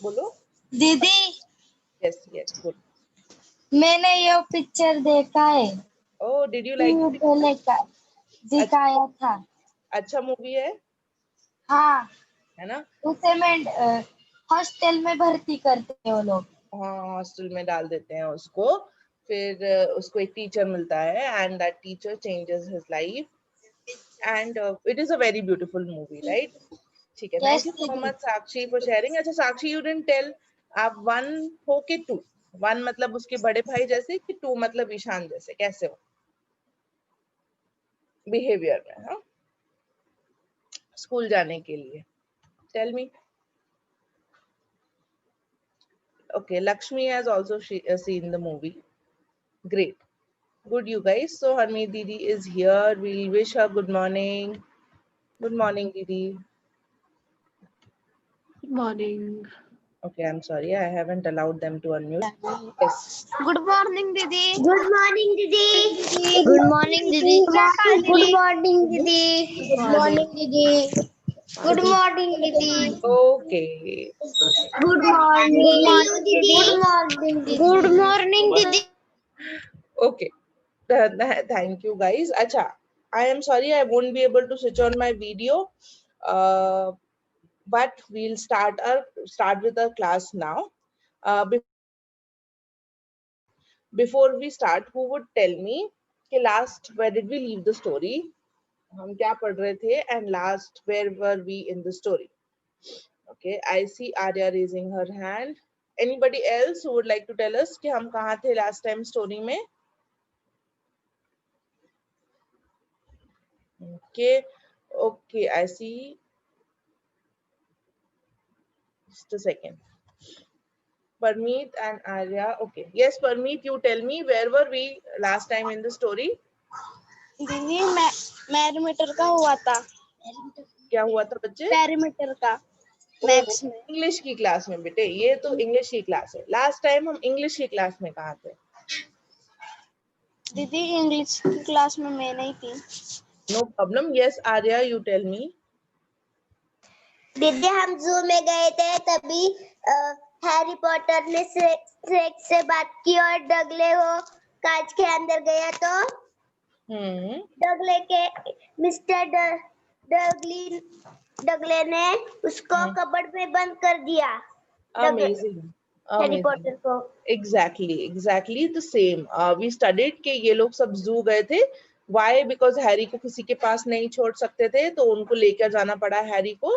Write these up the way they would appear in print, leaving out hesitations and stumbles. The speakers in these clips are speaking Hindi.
बोलो दीदी यस यस गुड मैंने ये पिक्चर देखा है ओह डिड यू लाइक पहले का दिखाया था अच्छा मूवी है हाँ ना उसे मैं हॉस्टल में भर्ती करते हैं वो लोग हाँ हॉस्टल में डाल देते हैं उसको फिर उसको एक टीचर मिलता है and that teacher changes his life and it is a very beautiful movie right ठीक है थैंक यस यू सो दीदी मच साक्षी फॉर शेयरिंग अच्छा साक्षी यू डिडंट टेल आप 1 हो के 2 1 मतलब उसके बड़े भाई जैसे कि 2 मतलब ईशान जैसे कैसे हो बिहेवियर में हाँ स्कूल जाने के लिए tell me okay Lakshmi has also seen the movie great good you guys so Harmeet Didi is here we'll wish her good morning Didi Good morning. okay I'm sorry I haven't allowed them to unmute yes good morning दीदी गुड मॉर्निंग दीदी गुड मॉर्निंग दीदी गुड मॉर्निंग दीदी गुड Morning. मॉर्निंग दीदी गुड मॉर्निंग दीदी okay गुड मॉर्निंग दीदी गुड मॉर्निंग गुड मॉर्निंग दीदी okay thank you guys acha I am sorry I won't be able to switch on my video uh, but we'll start with our class now before we start who would tell me कि last where did we leave the story हम क्या पढ़ रहे थे and last where were we in the story okay I see Arya raising her hand anybody else who would like to tell us कि हम कहाँ थे last time story में okay okay I see just a second Parmeet and Arya okay yes Parmeet you tell me where were we last time in the story दीदी मैरीमीटर का हुआ था क्या हुआ था बच्चे पैरीमीटर का मैथ्स में इंग्लिश की क्लास में बेटे ये तो इंग्लिश की क्लास है लास्ट टाइम हम इंग्लिश की क्लास में कहाँ थे दीदी इंग्लिश की क्लास में मैं नहीं थी no problem yes Arya you tell me दीदी हम जू में गए थे तभी हैरी पॉटर ने स्नेक से बात की और डगले वो कांच के अंदर गया तो डगले के मिस्टर डगली डगले ने उसको कबर्ड में बंद कर दिया अमेजिंग हैरी पॉटर को exactly the same we studied कि ये लोग सब जू गए थे why because हैरी को किसी के पास नहीं छोड़ सकते थे तो उनको लेकर जाना पड़ा हैरी को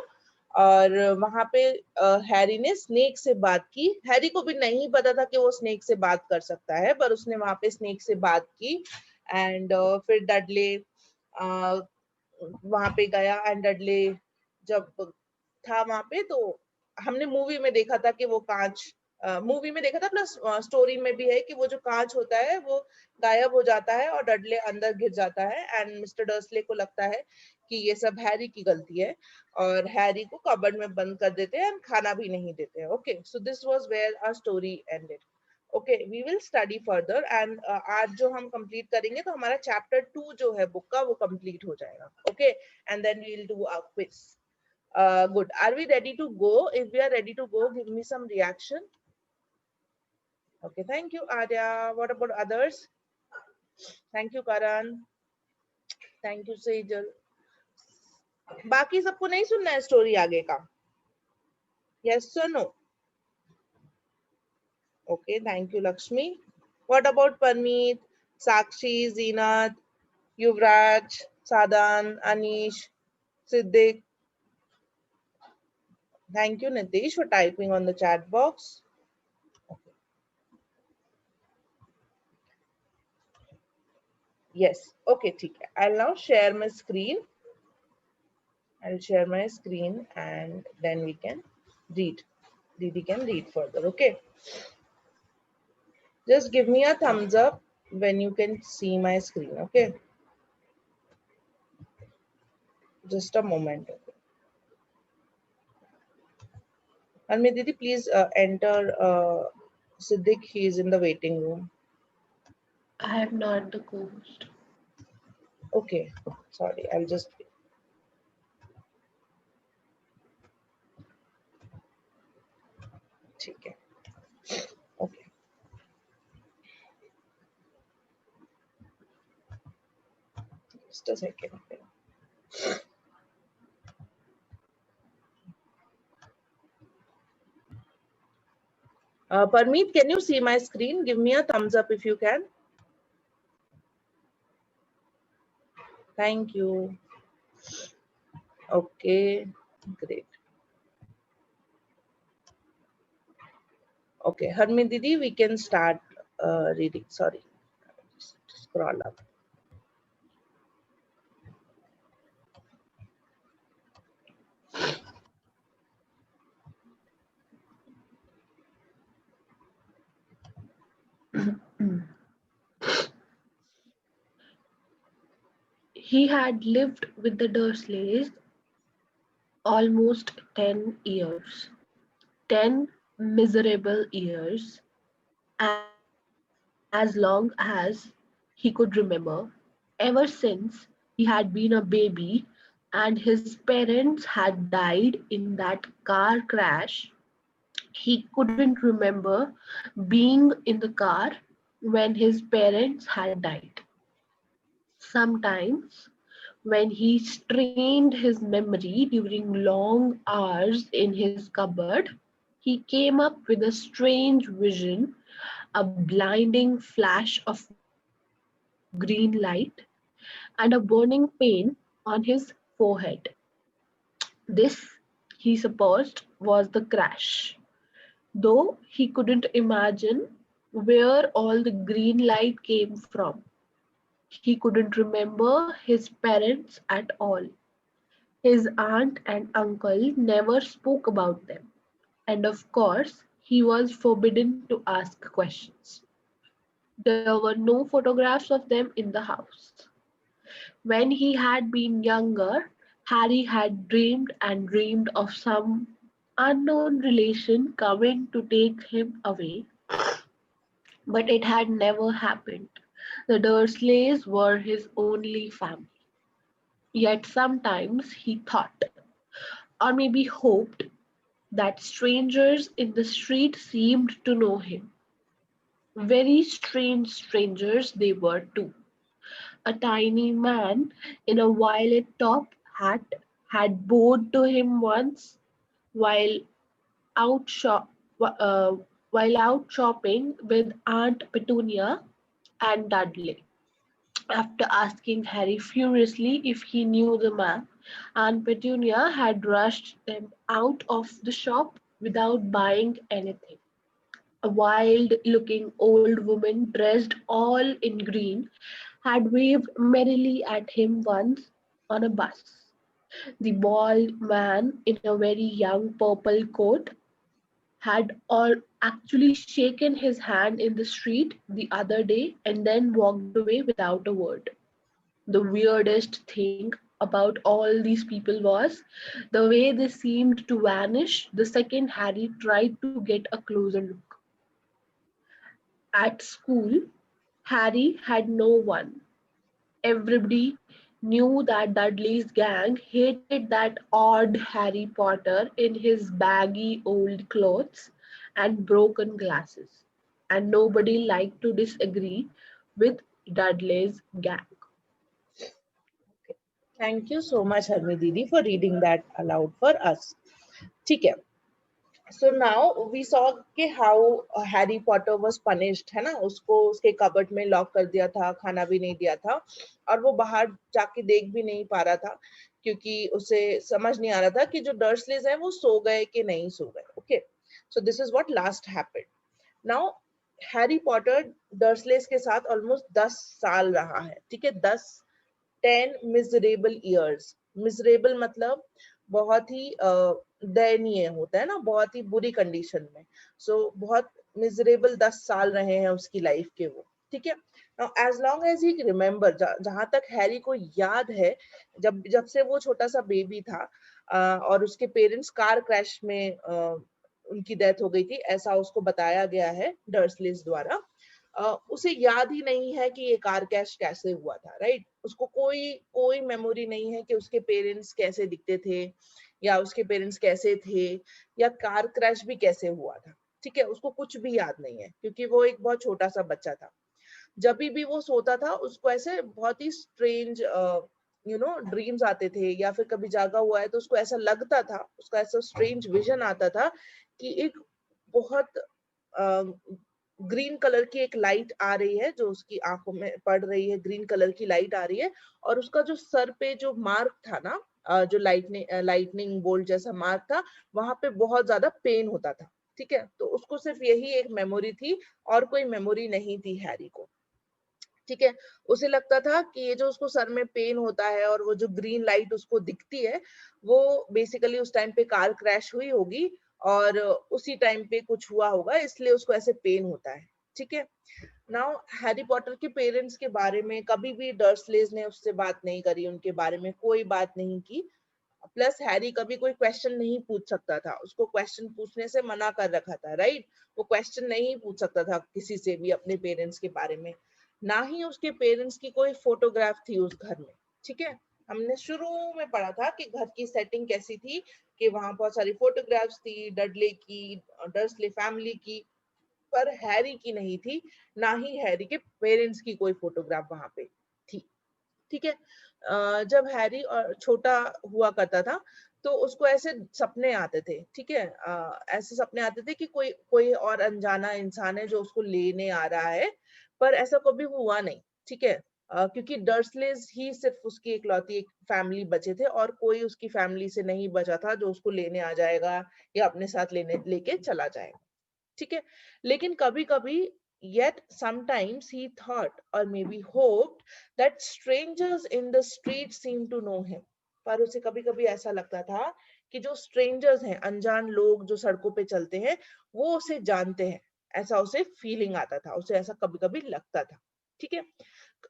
और वहां पे हैरी ने स्नेक से बात की हैरी को भी नहीं पता था कि वो स्नेक से बात कर सकता है पर उसने वहां पे स्नेक से बात की एंड फिर डडले वहां पे गया एंड डडले जब था वहां पे तो हमने मूवी में देखा था कि वो कांच मूवी में देखा था प्लस स्टोरी में भी है कि वो जो कांच होता है वो गायब हो जाता है और डडले अंदर गिर जाता है एंड मिस्टर डर्सले को लगता है कि ये सब हैरी की गलती है और हैरी को कबर्ड में बंद कर देते हैं एंड खाना भी नहीं देते हैं okay so this was where our story ended okay we will study further and आज जो हम कंप्लीट करेंगे तो हमारा चैप्टर 2 जो है बुक का वो कंप्लीट हो जाएगा okay and then we will do a quiz good are we ready to go if we are ready to go give me some reaction okay thank you Arya what about others thank you Karan thank you Sejal बाकी सबको नहीं सुनना है स्टोरी आगे का yes or no okay thank you Lakshmi what about Parmeet Sakshi Zeenat Yuvraj Sadan Anish Siddiq thank you Nitish for typing on the chat box yes okay ठीक है I'll now share my screen I'll share my screen and then we can read Didi can read further okay just give me a thumbs up when you can see my screen okay just a moment Anmi Didi please enter Siddiq he is in the waiting room I am not the co-host. okay sorry I'll just ठीक है, okay. Just a second. Parmeet, can you see my screen? Give me a thumbs up if you can. Thank you. Okay, great. Okay, Harmeet Didi, we can start reading. Sorry, scroll up. He had lived with the Dursleys almost 10 years. 10 miserable years, as long as he could remember, ever since he had been a baby and his parents had died in that car crash. He couldn't remember being in the car when his parents had died. Sometimes, when he strained his memory during long hours in his cupboard, he came up with a strange vision, a blinding flash of green light, and a burning pain on his forehead. This, he supposed, was the crash, though he couldn't imagine where all the green light came from. He couldn't remember his parents at all. His aunt and uncle never spoke about them, and of course, he was forbidden to ask questions. There were no photographs of them in the house. When he had been younger, Harry had dreamed and dreamed of some unknown relation coming to take him away, but it had never happened. The Dursleys were his only family. Yet sometimes he thought, or maybe hoped, that strangers in the street seemed to know him. Very strange strangers they were too. A tiny man in a violet top hat had bowed to him once while out shop, uh, while out shopping with Aunt Petunia and Dudley. After asking Harry furiously if he knew the man, Aunt Petunia had rushed them out of the shop without buying anything. A wild-looking old woman dressed all in green had waved merrily at him once on a bus. The bald man in a very young purple coat had all actually shaken his hand in the street the other day and then walked away without a word. The weirdest thing about all these people was the way they seemed to vanish the second Harry tried to get a closer look. At school, Harry had no one. Everybody knew that Dudley's gang hated that odd Harry Potter in his baggy old clothes and broken glasses, and nobody liked to disagree with Dudley's gang. Thank you so much, Harmeet Didi, for reading that aloud for us. ठीक है. So now we saw कि how Harry Potter was punished, है ना, उसको उसके कबर्ड में लॉक कर दिया था, खाना भी नहीं दिया था और वो बाहर जाके देख भी नहीं पा रहा था क्योंकि उसे समझ नहीं आ रहा था कि जो डर्सलेस हैं वो सो गए कि नहीं सो गए. Okay, so this is what last happened. Now Harry Potter Dursleys के साथ ऑलमोस्ट 10 साल रहा है. ठीक है, 10 मिजरेबल ईयर्स. मिजरेबल मतलब बहुत ही दयनीय होता है ना, बहुत ही बुरी कंडीशन में. सो बहुत मिजरेबल 10 साल रहे हैं उसकी लाइफ के वो. ठीक है, as long as he remember, जहां तक हैरी को याद है, जब जब से वो छोटा सा बेबी था और उसके पेरेंट्स कार क्रैश में उनकी डेथ हो गई थी, ऐसा उसको बताया गया है डर्सलेस द्वारा. उसे याद ही नहीं है कि ये कार क्रैश कैसे हुआ था. राइट, उसको कोई कोई मेमोरी नहीं है कि उसके पेरेंट्स कैसे दिखते थे या उसके पेरेंट्स कैसे थे या कार क्रैश भी कैसे हुआ था. ठीक है, उसको कुछ भी याद नहीं है क्योंकि वो एक बहुत छोटा सा बच्चा था। जब भी वो सोता था उसको ऐसे बहुत ही स्ट्रेंज ड्रीम्स आते थे, या फिर कभी जागा हुआ है तो उसको ऐसा लगता था, उसका ऐसा स्ट्रेंज विजन आता था कि एक बहुत ग्रीन कलर की एक लाइट आ रही है जो उसकी आंखों में पड़ रही है, ग्रीन कलर की लाइट आ रही है, और उसका जो सर पे जो मार्क था ना, जो लाइटनिंग बोल्ट जैसा मार्क था, वहां पे बहुत ज्यादा पेन होता था। ठीक है, तो उसको सिर्फ यही एक मेमोरी थी और कोई मेमोरी नहीं थी हैरी को। ठीक है, उसे लगता था कि ये जो उसको सर में पेन होता है और वो जो ग्रीन लाइट उसको दिखती है, वो बेसिकली उस टाइम पे कार क्रैश हुई होगी और उसी टाइम पे कुछ हुआ होगा, इसलिए उसको ऐसे पेन होता है। ठीक है, नाउ हैरी पॉटर के पेरेंट्स के बारे में कभी भी डर्सलेज ने उससे बात नहीं करी, उनके बारे में कोई बात नहीं की। प्लस हैरी कभी कोई क्वेश्चन नहीं पूछ सकता था, उसको क्वेश्चन पूछने से मना कर रखा था, राइट? वो क्वेश्चन नहीं पूछ सकता था किसी से भी अपने पेरेंट्स के बारे में, ना ही उसके पेरेंट्स की कोई फोटोग्राफ थी उस घर में। ठीक है, हमने शुरू में पढ़ा था कि घर की सेटिंग कैसी थी, कि वहां बहुत सारी फोटोग्राफ्स थी डडले की, डर्सले फैमिली की, पर हैरी की नहीं थी, ना ही हैरी के पेरेंट्स की कोई फोटोग्राफ वहां पे थी। ठीक है, जब हैरी और छोटा हुआ करता था तो उसको ऐसे सपने आते थे। ठीक है, ऐसे सपने आते थे कि कोई कोई और अनजाना इंसान है जो उसको लेने आ रहा है, पर ऐसा कभी हुआ नहीं। ठीक है, क्योंकि डर्सलेस ही सिर्फ उसकी इकलौती एक फैमिली बचे थे और कोई उसकी फैमिली से नहीं बचा था जो उसको लेने आ जाएगा या अपने साथ लेके चला जाएगा। ठीक है, लेकिन कभी कभी yet sometimes he thought or maybe hoped that strangers in the street seemed to know him। पर उसे कभी कभी ऐसा लगता था कि जो स्ट्रेंजर्स हैं, अनजान लोग जो सड़कों पे चलते हैं, वो उसे जानते हैं, ऐसा उसे फीलिंग आता था, उसे ऐसा कभी कभी लगता था। ठीक है,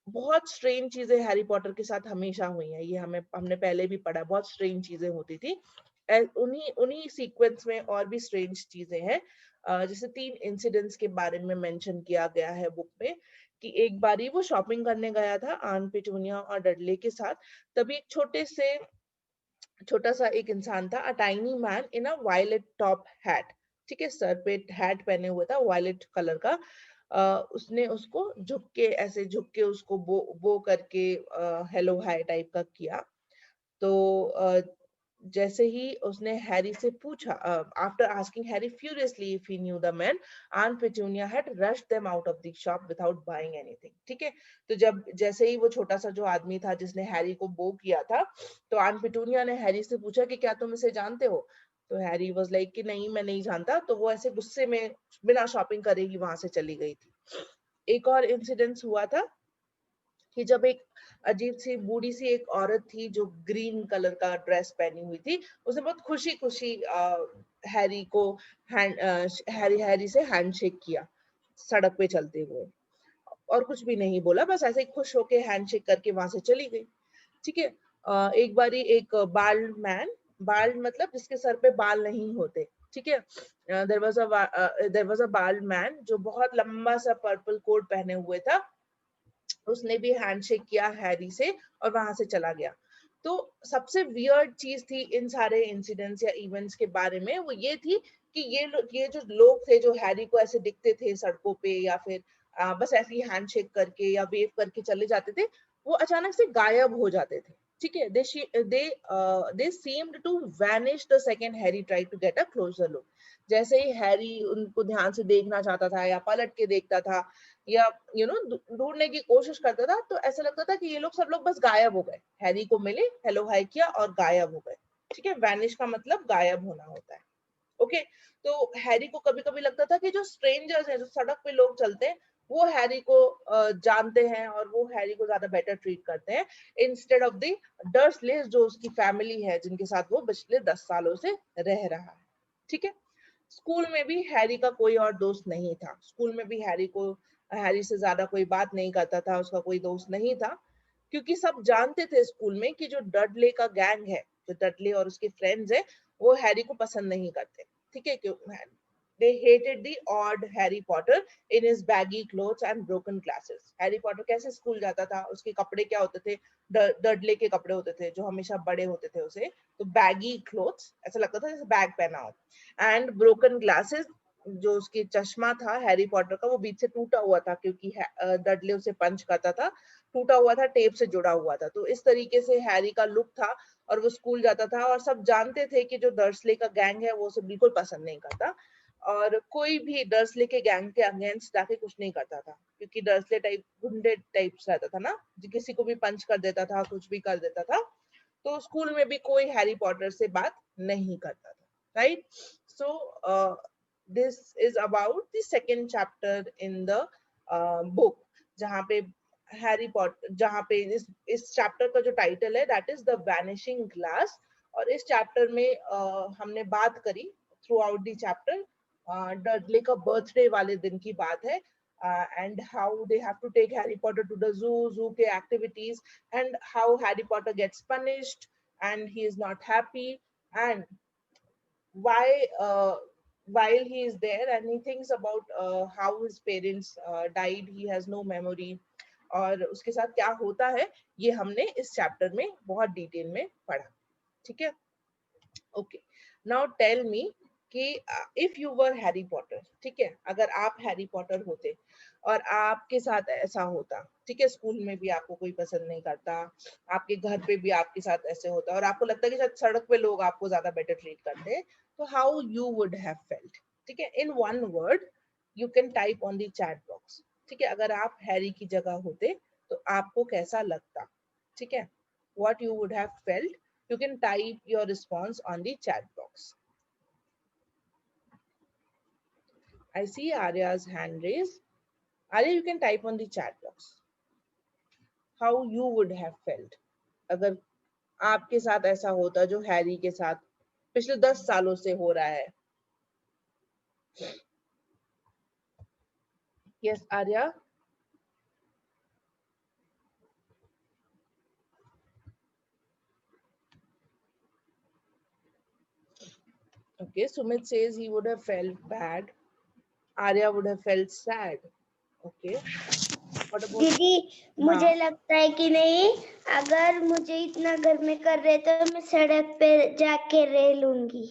बहुत स्ट्रेंज चीजें हैरी पॉटर के साथ हमेशा हुई हैं, ये हमने पहले भी पढ़ा, बहुत स्ट्रेंज चीजें होती थी। उन्हीं उन्हीं सीक्वेंस में और भी स्ट्रेंज चीजें हैं। जैसे 3 इंसिडेंट्स के बारे में मेंशन किया गया है बुक में, कि एक बारी वो शॉपिंग करने गया था आन पेटूनिया और डडले के साथ, तभी एक छोटा सा एक इंसान था, a tiny man in a violet top hat. ठीक है, सर पे हैट पहने हुए था वायलेट कलर का। उसने उसको झुक के उसको बो करके हेलो हाय टाइप का किया। तो जैसे ही उसने हैरी से पूछा, after asking Harry furiously if he new the man, Aunt Petunia had rushed them out of the shop without buying anything। ठीक है, तो जब जैसे ही वो छोटा सा जो आदमी था जिसने हैरी को बो किया था, तो आंट पिटूनिया ने हैरी से पूछा कि क्या तुम इसे जानते हो? तो हैरी वाज लाइक कि नहीं, मैं नहीं जानता। तो वो ऐसे गुस्से में बिना शॉपिंग करे ही वहां से चली गई थी। एक और इंसिडेंस हुआ था कि जब एक अजीब सी बूढ़ी सी एक औरत थी जो ग्रीन कलर का ड्रेस पहनी हुई थी, उसने बहुत खुशी खुशी हैरी को हैरी से हैंडशेक किया सड़क पे चलते हुए, और कुछ भी नहीं बोला, बस ऐसे ही खुश होके हैंडशेक करके वहां से चली गई। ठीक है, एक बारी एक बाल्ड मैन, बाल्ड मतलब जिसके सर पे बाल नहीं होते, ठीक है, there was a bald man जो बहुत लंबा सा पर्पल कोट पहने हुए था, उसने भी हैंडशेक किया हैरी से और वहां से चला गया। तो सबसे वियर्ड चीज थी इन सारे इंसिडेंट्स या इवेंट्स के बारे में, वो ये थी कि ये जो लोग थे जो हैरी को ऐसे दिखते थे सड़कों पे, या फिर बस ऐसे ही हैंडशेक करके या वेव करके चले जाते थे, वो अचानक से गायब हो जाते थे। ठीक है, दे seemed to vanish the second Harry tried to get a closer look। जैसे ही हैरी उनको ध्यान से देखना चाहता था या पलट के देखता था या ढूंढने की कोशिश करता था, तो ऐसा लगता था कि ये लोग सब लोग बस गायब हो गए, हैरी को मिले, हेलो हाय किया और गायब हो गए। ठीक है, वैनिश का मतलब गायब होना होता है। ओके, तो हैरी को कभी कभी लगता था कि जो स्ट्रेंजर्स हैं, जो सड़क पे लोग चलते हैं, वो हैरी को जानते हैं और वो हैरी को ज्यादा बेटर ट्रीट करते हैं, इंस्टेड ऑफ द डर्सलेस जो उसकी फैमिली है जिनके साथ वो पिछले 10 सालों से रह रहा है। ठीक है, स्कूल में भी हैरी का कोई और दोस्त नहीं था, स्कूल में भी हैरी से ज्यादा कोई बात नहीं करता था, उसका कोई दोस्त नहीं था, क्योंकि सब जानते थे स्कूल में कि जो डडले का गैंग है, जो डडले और उसके फ्रेंड्स है, वो हैरी को पसंद नहीं करते। ठीक है, क्यों? They hated the odd Harry Potter in his baggy clothes and broken glasses। Harry Potter कैसे स्कूल जाता था, उसके कपड़े क्या होते थे, डडले के कपड़े होते थे जो हमेशा बड़े होते थे उसे, तो बैगी क्लोथ्स, ऐसा लगता था जैसे बैग पहना हो, एंड ब्रोकन ग्लासेस, जो उसके चश्मा था हैरी पॉटर का वो बीच से टूटा हुआ था, क्योंकि डडले उसे पंच करता था, टूटा हुआ था, टेप से जुड़ा हुआ था। तो इस तरीके से हैरी का लुक था और वो स्कूल जाता था और सब जानते थे कि जो डर्सले का गैंग है वो उसे बिल्कुल पसंद नहीं करता और कोई भी डर्सले के गैंग के अगेंस्ट जाके कुछ नहीं करता था, क्योंकि डर्सले टाइप गुंडे टाइप्स रहता था ना, किसी को भी पंच कर देता था, कुछ भी कर देता था। तो स्कूल में भी कोई हैरी पॉटर से बात नहीं करता था, right? So this is about the second chapter in the book, जहाँ पे हैरी पॉटर, जहाँ पे इस चैप्टर का जो टाइटल है that is the vanishing glass. और इस चैप्टर में हमने बात करी through out the chapter Dudley का बर्थडे वाले दिन की बात है, and how they have to take Harry Potter to the zoo के activities, and how Harry Potter gets punished and he is not happy, and why while he is there and he thinks about how his parents died, he has no memory, और उसके साथ क्या होता है ये हमने इस चैप्टर में बहुत डिटेल में पढ़ा, ठीक है? ओके, नाउ टेल मी कि if you were Harry Potter, ठीक है, अगर आप हैरी पॉटर होते और आपके साथ ऐसा होता, ठीक है, स्कूल में भी आपको कोई पसंद नहीं करता, आपके घर पे भी आपके साथ ऐसे होता और आपको लगता है कि शायद सड़क पे लोग आपको ज्यादा बेटर ट्रीट करते हैं, तो how you would have felt? ठीक है, in one word you can type on the chat box, ठीक है, अगर आप हैरी की जगह होते तो आपको कैसा लगता, ठीक है, what you would have felt, you can type your response on the chat box. I see Arya's hand raised. Arya, you can type on the chat box how you would have felt अगर आपके साथ ऐसा होता जो हैरी के साथ पिछले 10 सालों से हो रहा है। Yes, Arya. Okay, Sumit says he would have felt bad. Arya would have felt sad. Okay. What about दीदी मुझे लगता है कि नहीं, अगर मुझे इतना घर में कर रहे तो मैं सड़क पे जाके रह लूंगी।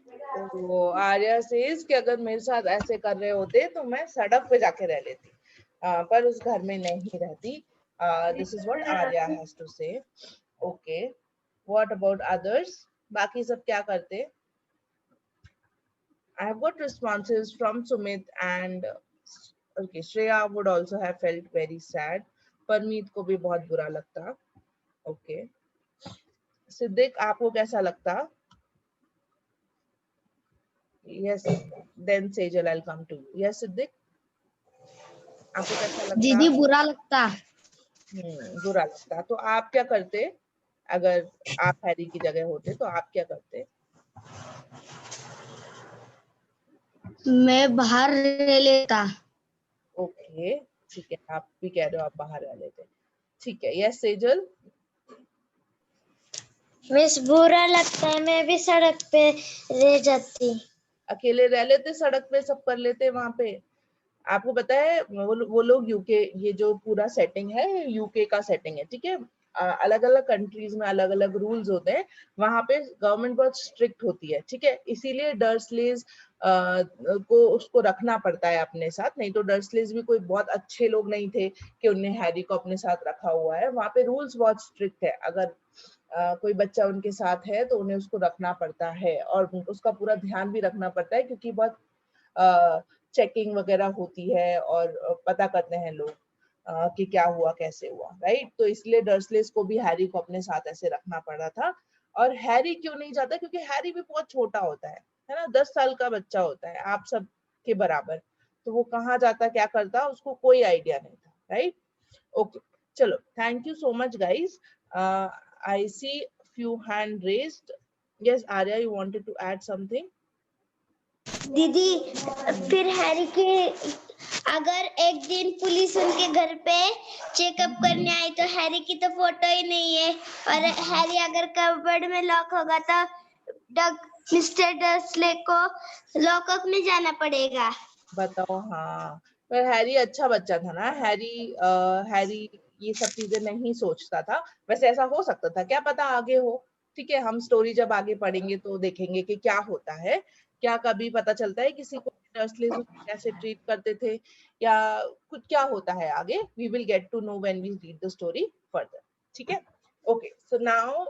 तो आर्या सेज कि अगर मेरे साथ ऐसे कर रहे होते तो मैं सड़क पे जाके रह लेती, पर उस घर में नहीं रहती। This is what Arya has to say. Okay, what about others? बाकी सब क्या करते? I have got responses from Sumit and okay, Shreya would also have felt very sad. Parmeet को भी बहुत बुरा लगता। ओके, सिद्दीक आपको कैसा लगता? Yes, then Sejal, I'll come to you. Yes, Siddiq, आपको कैसा लगता? दीदी बुरा लगता। बुरा लगता। तो आप क्या करते अगर आप हैरी की जगह होते? तो आप क्या करते? मैं बाहर रह लेता। ओके, ठीक है, आप भी कह रहे हो आप बाहर रह लेते, ठीक है। यस सेजल? मिस बुरा लगता है, मैं भी सड़क पे रह जाती। अकेले रह लेते सड़क पे, सब कर लेते वहां पे? आपको पता है वो लोग यूके, ये जो पूरा सेटिंग है यूके का सेटिंग है, ठीक है, अलग अलग कंट्रीज में अलग अलग रूल्स होते हैं, वहां पे गवर्नमेंट बहुत स्ट्रिक्ट होती है, ठीक है, इसीलिए डर्सलेज को उसको रखना पड़ता है अपने साथ, नहीं तो डर्सलेज भी कोई बहुत अच्छे लोग नहीं थे कि उन्हें हैरी को अपने साथ रखा हुआ है, वहां पे रूल्स बहुत स्ट्रिक्ट है, अगर कोई बच्चा उनके साथ है तो उन्हें उसको रखना पड़ता है और उसका पूरा ध्यान भी रखना पड़ता है, क्योंकि बहुत चेकिंग वगैरह होती है और पता करते हैं लोग कि क्या हुआ कैसे हुआ, राइट? तो इसलिए डर्सलेस को भी हैरी को अपने साथ ऐसे रखना पड़ा था। और हैरी क्यों नहीं जाता? क्योंकि हैरी भी बहुत छोटा होता है ना, 10 साल का बच्चा होता है आप सब के बराबर, तो वो कहाँ जाता क्या करता उसको कोई आइडिया नहीं था, राइट? ओके, चलो, thank you so much guys. I see few hand raised. Yes Arya, you wanted to add something? दीदी फिर हैरी के अगर एक दिन पुलिस उनके घर पे चेकअप करने आई तो हैरी की तो फोटो ही नहीं है, और हैरी अगर कबर्ड में लॉक होगा तो मिस्टर डर्सले को लॉकअप में जाना पड़ेगा। बताओ, हाँ, पर हैरी अच्छा बच्चा था ना, हैरी ये सब चीजें नहीं सोचता था। वैसे ऐसा हो सकता था, क्या पता आगे हो, ठीक है, हम स्टोरी जब आगे पढ़ेंगे तो देखेंगे कि क्या होता है, क्या कभी पता चलता है किसी को डर्सलेस कैसे ट्रीट करते थे या कुछ क्या होता है आगे? We will get to know when we read the story further. ठीक है. Okay, so now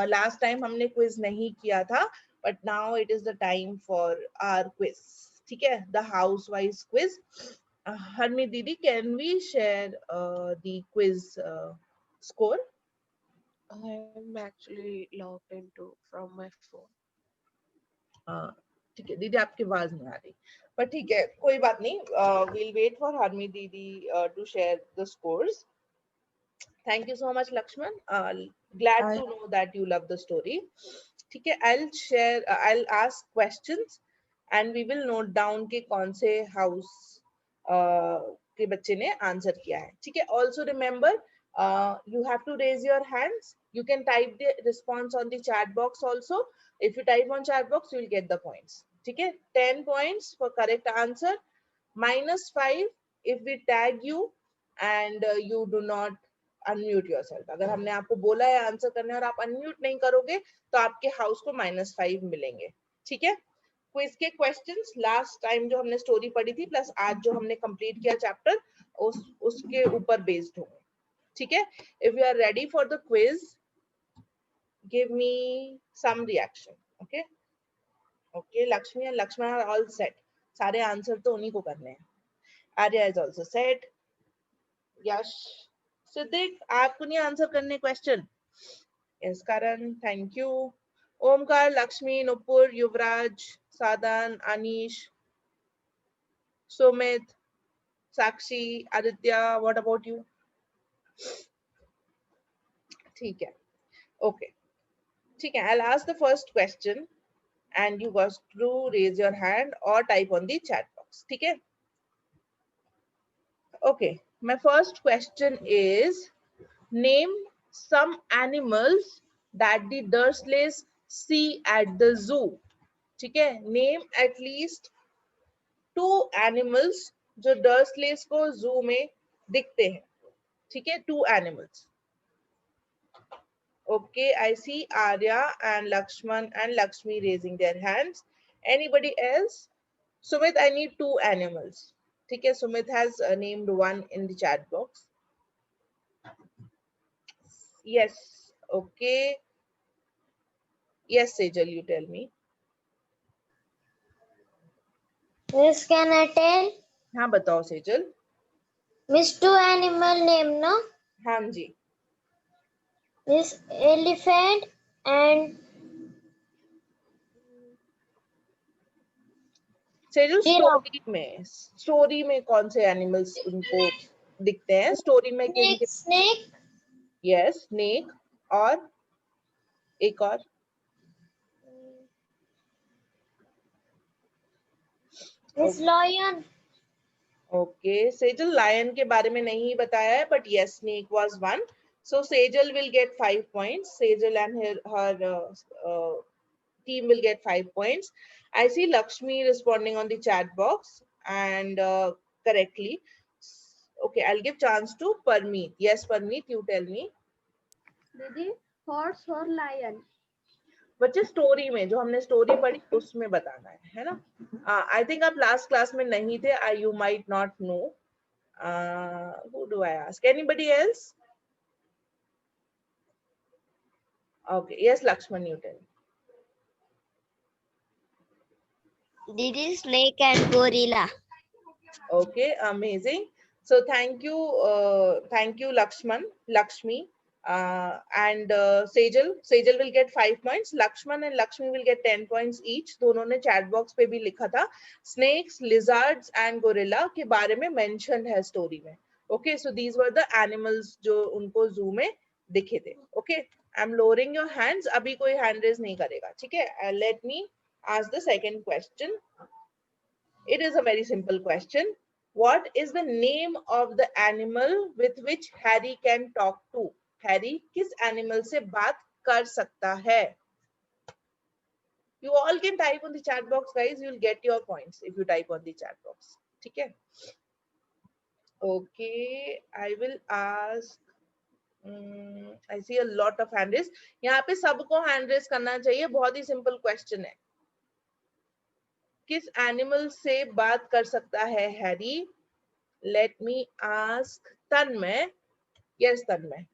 last time हमने क्विज नहीं किया था, but now it is the time for our quiz. ठीक है, the house wise quiz. Harmeet Didi, can we share the quiz score? I'm actually logged into from my phone. ठीक है दीदी, आपकी आवाज नहीं आ रही, पर ठीक है, कोई बात नहीं. We'll wait for Harmeet Didi to share the scores. Thank you so much, Lakshman. Glad to know that you love the story. ठीक है, I'll ask questions and we will note down कि कौन से house के बच्चे ने आंसर किया है. ठीक है, also remember you have to raise your hands. You can type the response on the chat box also. If you type on chat box, you will get the points. ठीक है, 10 points for correct answer, -5 if we tag you and you do not unmute yourself. अगर हमने आपको बोला है आंसर करने और आप अनम्यूट नहीं करोगे तो आपके हाउस को -5 मिलेंगे. ठीक है, क्विज के क्वेश्चंस लास्ट टाइम जो हमने स्टोरी पढ़ी थी प्लस आज जो हमने कंप्लीट किया चैप्टर उसके ऊपर बेस्ड होंगे. ठीक है, if you are ready for the quiz, give me some reaction. Okay, okay, Lakshmi and Lakshman are all set. सारे आंसर तो उन्हीं को करने हैं. Arya is also set. Yash, Siddiq, आपको नहीं आंसर करने question? Yes, Karan, thank you. Omkar, Lakshmi, Nupur, Yuvraj, Sadan, Anish, Sumit, Sakshi, Aditya, what about you? ठीक है, okay. ठीक है, I'll ask the first question and you guys to raise your hand or type on the chat box. ठीक है? Okay, my first question is, name some animals that the Dursleys see at the zoo. ठीक है, name at least 2 animals जो Dursleys को zoo में दिखते हैं. ठीक है, 2 animals. Okay, I see Arya and Lakshman and Lakshmi raising their hands. Anybody else? Sumit, I need 2 animals. ठीक है, Sumit has named 1 in the chat box. Yes, okay. Yes, Sejal, you tell me. Miss, can I tell? हाँ बताओ Sejal. Miss, 2 animal name, no? हाँ जी. Miss, elephant and Sejal, giraffe. Story में कौन से एनिमल्स उनको दिखते हैं? स्टोरी में किन? Snake. Yes, snake. और एक और? Miss, lion. Okay, Sejal, lion के बारे में नहीं बताया है, but yes, snake was 1. So Sejal will get 5 points. Sejal and her team will get 5 points. I see Lakshmi responding on the chat box and correctly. Okay, I'll give chance to Parmeet. Yes, Parmeet, you tell me. दीदी horse और lion. बच्चे स्टोरी में जो हमने स्टोरी पढ़ी उसमें बताना है ना? आई थिंक आप लास्ट क्लास में नहीं थे. You might not know. Who do I ask? Anybody else? Okay, yes, Lakshman, you tell. Didi, snake and gorilla. Okay, amazing. So thank you, Lakshmi, and Sejal. Sejal will get 5 points. Lakshman and Lakshmi will get 10 points each. दोनों ने chat box पे भी लिखा था. Snakes, lizards and gorilla के बारे में mentioned है story में. Okay, so these were the animals जो उनको zoo में दिखे थे. Okay, I'm lowering your hands. अभी कोई hand raise नहीं करेगा. ठीक है? Let me ask the second question. It is a very simple question. What is the name of the animal with which Harry can talk to? Harry किस animal से बात कर सकता है? You all can type on the chat box, guys. You will get your points if you type on the chat box. ठीक है? Okay, I will ask. I see a lot of hand raise. यहाँ पे सबको hand raise करना चाहिए. बहुत ही simple question है. किस एनिमल से बात कर सकता है हैरी? लेट मी आस्क तन्मय. यस तन्मय.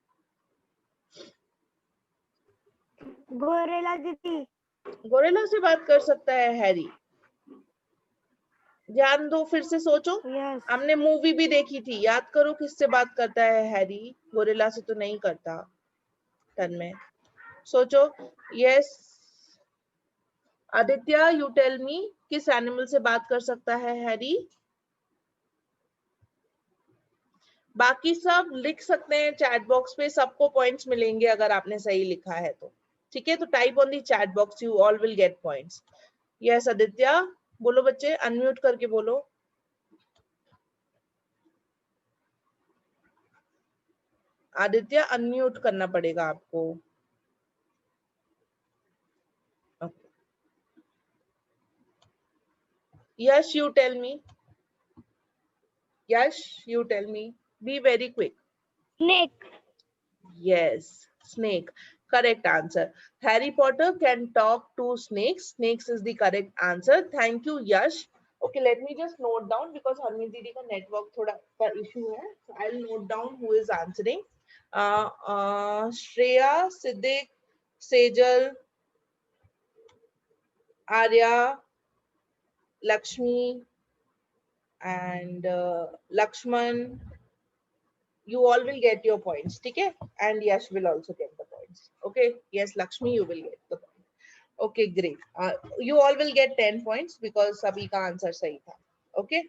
गोरेला दीदी. गोरिल्ला से बात कर सकता है हैरी. ध्यान दो, फिर से सोचो. यस. हमने मूवी भी देखी थी, याद करो किससे बात करता है हैरी. गोरिल्ला से तो नहीं करता. तन्मय सोचो. Yes Aditya, you tell me, किस एनिमल से बात कर सकता है हैरी? बाकी सब लिख सकते हैं चैट बॉक्स पे, सबको पॉइंट्स मिलेंगे अगर आपने सही लिखा है तो. ठीक है, तो type on the chat box, you all will get points. Yes Aditya, बोलो बच्चे, अनम्यूट करके बोलो. आदित्य अनम्यूट करना पड़ेगा आपको. Yash, you tell me. Yash, you tell me. Be very quick. Snake. Yes, snake. Correct answer. Harry Potter can talk to snakes. Snakes is the correct answer. Thank you, Yash. Okay, let me just note down because Harmeet Didi का network थोड़ा का issue है. So I'll note down who is answering. Shreya, Siddiq, Sejal, Arya, Lakshmi, and Lakshman. You all will get your points, okay? And Yash will also get the points. Okay, yes Lakshmi, you will get the point. Okay, great. You all will get 10 points because sabhi ka answer sahi tha. Okay,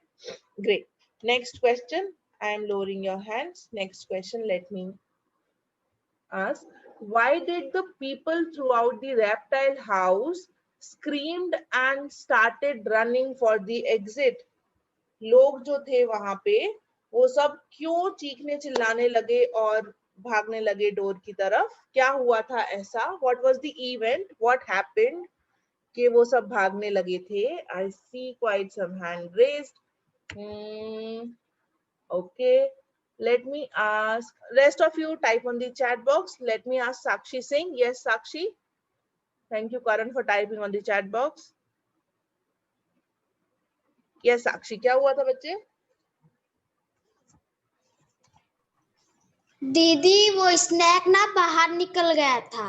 great. Next question. I am lowering your hands. Next question, let me ask. Why did the people throughout the reptile house screamed and started running for the exit? लोग जो थे वहां पे वो सब क्यों चीखने चिल्लाने लगे और भागने लगे डोर की तरफ? क्या हुआ था ऐसा? What was the event? What happened? कि वो सब भागने लगे थे. I see quite some hand raised. Okay, let me ask rest of you, type on the chat box. Let me ask Sakshi Singh. Yes Sakshi. Thank you Karan for typing on the chat box. Yes Sakshi, क्या हुआ था बच्चे? दीदी वो स्नेक ना बाहर निकल गया था.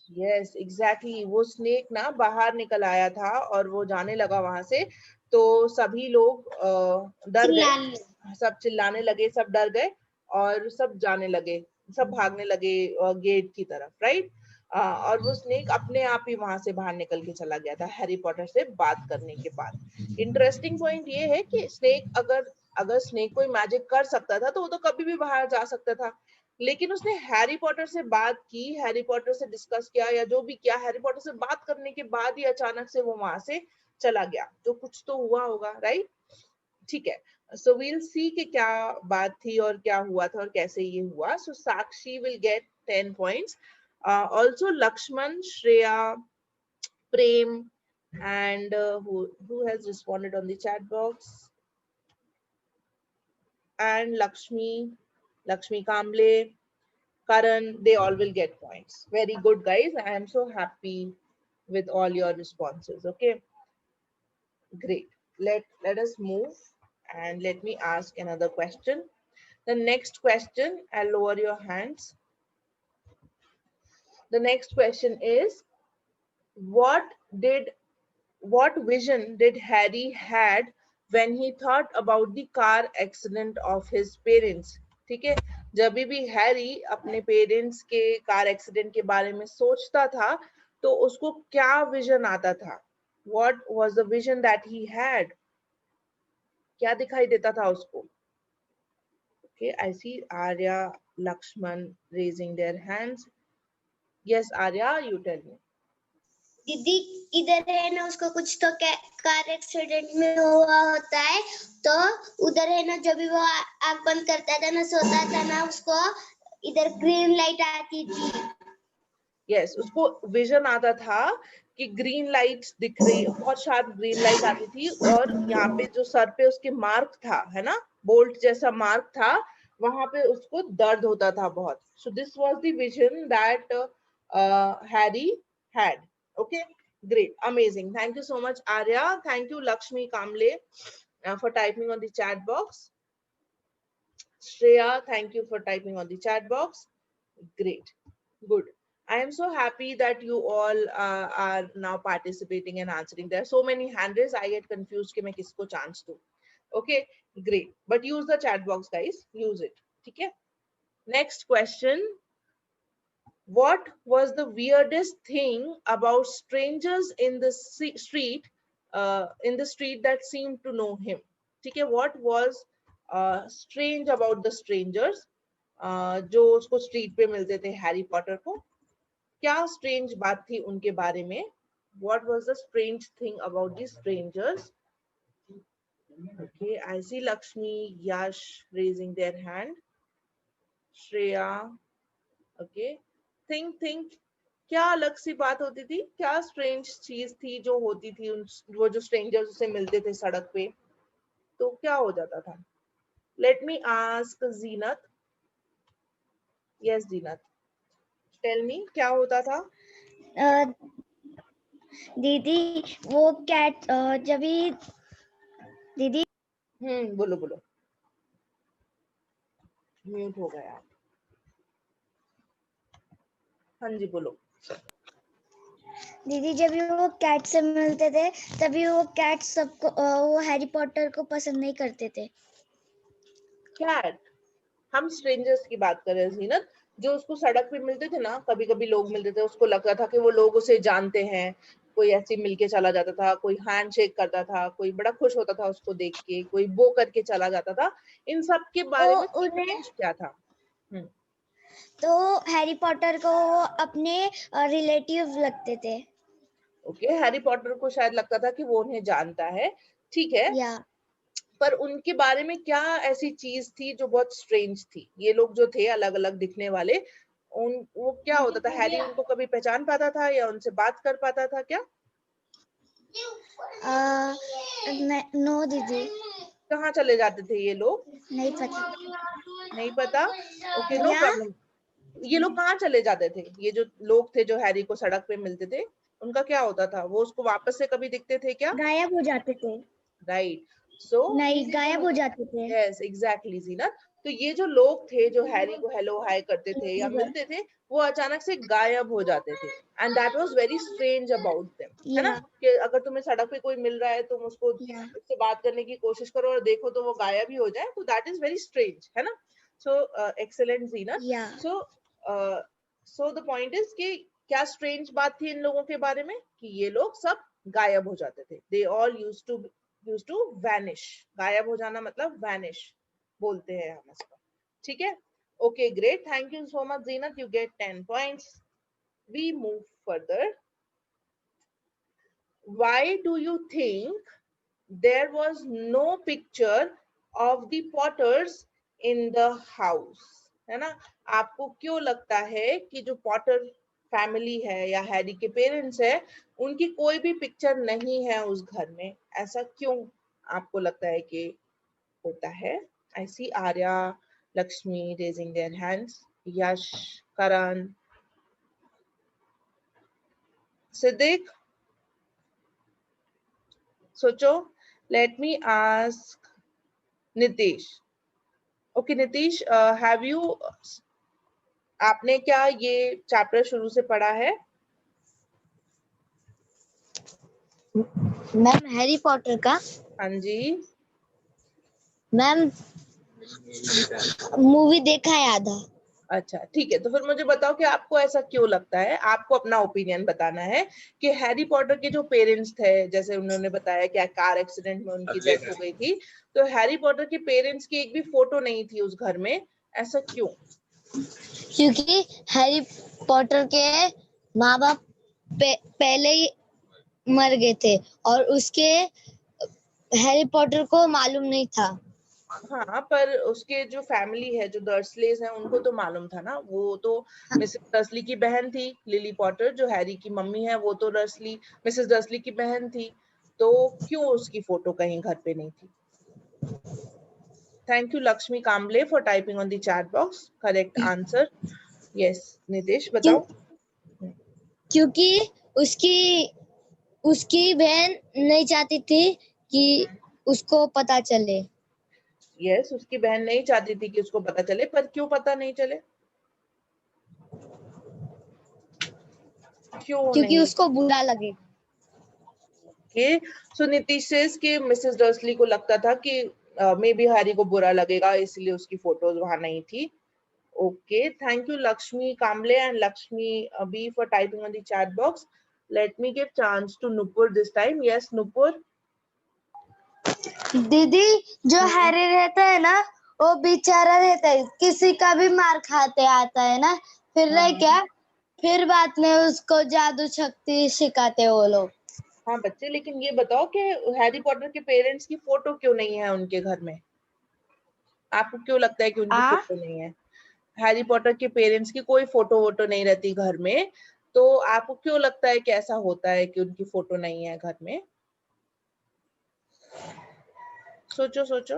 यस एग्जैक्टली, वो स्नेक ना बाहर निकल आया था और वो जाने लगा वहां से. तो सभी लोग डर गए, सब चिल्लाने लगे, सब डर गए और सब जाने लगे, सब भागने लगे गेट की तरफ, राइट? और वो स्नेक अपने आप ही वहां से बाहर निकल के चला गया था हैरी पॉटर से बात करने के बाद. इंटरेस्टिंग पॉइंट ये है कि स्नेक अगर स्नेक कोई मैजिक कर सकता था तो वो तो कभी भी बाहर जा सकता था, लेकिन उसने हैरी पॉटर से बात की, हैरी पॉटर से डिस्कस किया या जो भी किया, हैरी पॉटर से बात करने के बाद ही अचानक से वो वहां से चला गया. तो कुछ तो हुआ होगा, राइट? ठीक है, सो वील सी कि क्या बात थी और क्या हुआ था और कैसे ये हुआ. So Sakshi will get 10 points. Also Lakshman, Shreya, Prem and who has responded on the chat box, and Lakshmi Kamble, Karan, they all will get points. Very good guys, I am so happy with all your responses. Okay, great. Let us move and let me ask another question. The next question, I'll lower your hands. The next question is, what vision did Harry had when he thought about the car accident of his parents? ठीक है, जब भी हैरी अपने पेरेंट्स के कार एक्सीडेंट के बारे में सोचता था तो उसको क्या विजन आता था? What was the vision that he had? क्या दिखाई देता था उसको? Okay, I see Arya, Lakshman raising their hands. Yes, Arya, you tell me. दीदी इधर है ना, उसको कुछ तो कार एक्सीडेंट में हुआ होता है, तो उधर है ना जब भी वो आंख बंद करता था ना, सोता था ना, उसको इधर ग्रीन लाइट आती थी. यस, उसको विजन आता था कि ग्रीन लाइट दिख रही, बहुत शार्प ग्रीन लाइट आती थी और यहाँ पे जो सर पे उसके मार्क था, है ना, बोल्ट जैसा मार्क था, वहां पे उसको दर्द होता था बहुत. सो this was the vision that Harry had. Okay, Great, amazing. Thank you so much, Arya. Thank you, Lakshmi Kamble, for typing on the chat box. Shreya, thank you for typing on the chat box. Great, good. I am so happy that you all are now participating and answering. There are so many hand raised, I get confused कि मैं किसको chance दूं. Okay, great. But use the chat box, guys. Use it. ठीक है? Next question. What was the weirdest thing about strangers in the street that seemed to know him? ठीक है? What was strange about the strangers जो उसको street पे मिलते थे हैरी पॉटर को? क्या strange बात थी उनके बारे में? What was the strange thing about the strangers? Okay, I see Lakshmi, Yash raising their hand. Shreya, okay. think क्या अलग सी बात होती थी? क्या स्ट्रेंज चीज थी जो होती थी वो जो स्ट्रेंजर्स उससे मिलते थे सड़क पे? तो क्या हो जाता था? लेट मी आस्क जीनत. यस जीनत, टेल मी क्या होता था? दीदी वो कैट जब भी दीदी बोलो बोलो, म्यूट हो गया. हाँ जी बोलो. दीदी जब भी वो कैट से मिलते थे तभी वो कैट सबको वो हैरी पॉटर को पसंद नहीं करते थे. कैट, हम स्ट्रेंजर्स की बात कर रहे हैं जीनत. जो उसको सड़क पे मिलते थे ना, कभी कभी लोग मिलते थे, उसको लगता था कि वो लोग उसे जानते हैं. कोई ऐसे मिलके चला जाता था, कोई हैंड शेक करता था, कोई बड़ा खुश होता था उसको देख के, कोई बो करके चला जाता था. इन सब के बारे में उन्हें क्या था? तो हैरी पॉटर को वो अपने रिलेटिव लगते थे. ओके, हैरी पॉटर को शायद लगता था कि वो उन्हें जानता है. ठीक है, या पर उनके बारे में क्या ऐसी चीज थी जो बहुत स्ट्रेंज थी? ये लोग जो थे अलग अलग दिखने वाले, वो क्या होता था? हैरी उनको कभी पहचान पाता था या उनसे बात कर पाता था क्या? नो दीदी. कहाँ चले जाते थे ये लोग? नहीं पता. नहीं पता. Okay, no problem. ये लोग कहाँ चले जाते थे? ये जो लोग थे जो हैरी को सड़क पे मिलते थे, उनका क्या होता था? वो उसको वापस से कभी दिखते थे क्या? गायब हो जाते थे. राइट. सो नहीं, गायब हो जाते थे. यस एग्जैक्टली जीनत. तो ये जो लोग थे जो हैरी को हेलो हाय करते थे या मिलते थे, वो अचानक से गायब हो जाते थे. And that was very strange about them, है ना? कि अगर तुम्हें सड़क पे कोई मिल रहा है, तुम उससे बात करने की कोशिश करो और देखो तो वो गायब ही हो जाए, तो दैट इज वेरी स्ट्रेंज, है ना? So excellent Zeenat. So the point is कि क्या स्ट्रेंज बात थी इन लोगों के बारे में कि ये लोग सब गायब हो जाते थे. They all used to vanish. गायब हो जाना मतलब vanish बोलते हैं हम इसको. ठीक है? Okay, great. Thank you so much, Zeenat. You get 10 points. We move further. Why do you think there was no picture of the Potters in the house? है ना? आपको क्यों लगता है कि जो पॉटर फैमिली है या हैरी के पेरेंट्स है, उनकी कोई भी पिक्चर नहीं है उस घर में? ऐसा क्यों आपको लगता है कि होता है? I see Arya, Lakshmi raising their hands. Yash, Karan, Siddiq. सोचो. Let me ask Nitish. Okay, Nitish, have you आपने क्या ये चैप्टर शुरू से पढ़ा है? मैम हैरी पॉटर का? हाँ जी. मैम मूवी देखा है आधा. अच्छा ठीक है, तो फिर मुझे बताओ कि आपको ऐसा क्यों लगता है? आपको अपना ओपिनियन बताना है कि हैरी पॉटर के जो पेरेंट्स थे, जैसे उन्होंने बताया कि कार एक्सीडेंट में उनकी डेथ हो गई थी, तो हैरी पॉटर के पेरेंट्स की एक भी फोटो नहीं थी उस घर में. ऐसा क्यों? क्योंकि हैरी पॉटर के माँ बाप पहले ही मर गए थे और उसके हैरी पॉटर को मालूम नहीं था. हाँ, पर उसके जो फैमिली है, जो डर्सलेस हैं, उनको तो मालूम था ना. वो तो मिसेस डर्सली की बहन थी, लिली पॉटर, जो हैरी की मम्मी है, वो तो मिसेस डर्सली की बहन थी. तो क्यों उसकी फोटो कहीं घर पे नहीं थी? Thank you Lakshmi Kamble for typing on the chat box. Correct answer. Yes, Nitish बताओ. क्योंकि उसकी उसकी बहन नहीं चाहती थी कि उसको पता चले। यस, उसकी बहन नहीं चाहती थी कि उसको पता चले, पर क्यों पता नहीं चले? क्यों क्योंकि नहीं? उसको बुरा लगे। ओके, सो नीतीश सेज कि मिसेस डर्सली को लगता था कि मे बी हैरी को बुरा लगेगा, इसलिए उसकी फोटोज वहां नहीं थी। Okay, thank you Lakshmi Kamble and Lakshmi B for typing on the chat box. Let me give chance to Nupur this time. Yes, Nupur. दीदी, जो हैरी रहता है ना, वो बेचारा रहता है, किसी का भी मार खाते आता है ना, फिर रहे क्या, फिर बाद में उसको जादू शक्ति सिखाते वो लोग। हाँ बच्चे, लेकिन ये बताओ कि हैरी पॉटर के पेरेंट्स की फोटो क्यों नहीं है उनके घर में? आपको क्यों लगता है कि उनकी फोटो नहीं है? हैरी पॉटर के पेरेंट्स की कोई फोटो वोटो नहीं रहती घर में, तो आपको क्यों लगता है कि ऐसा होता है कि उनकी फोटो नहीं है घर में? सोचो सोचो।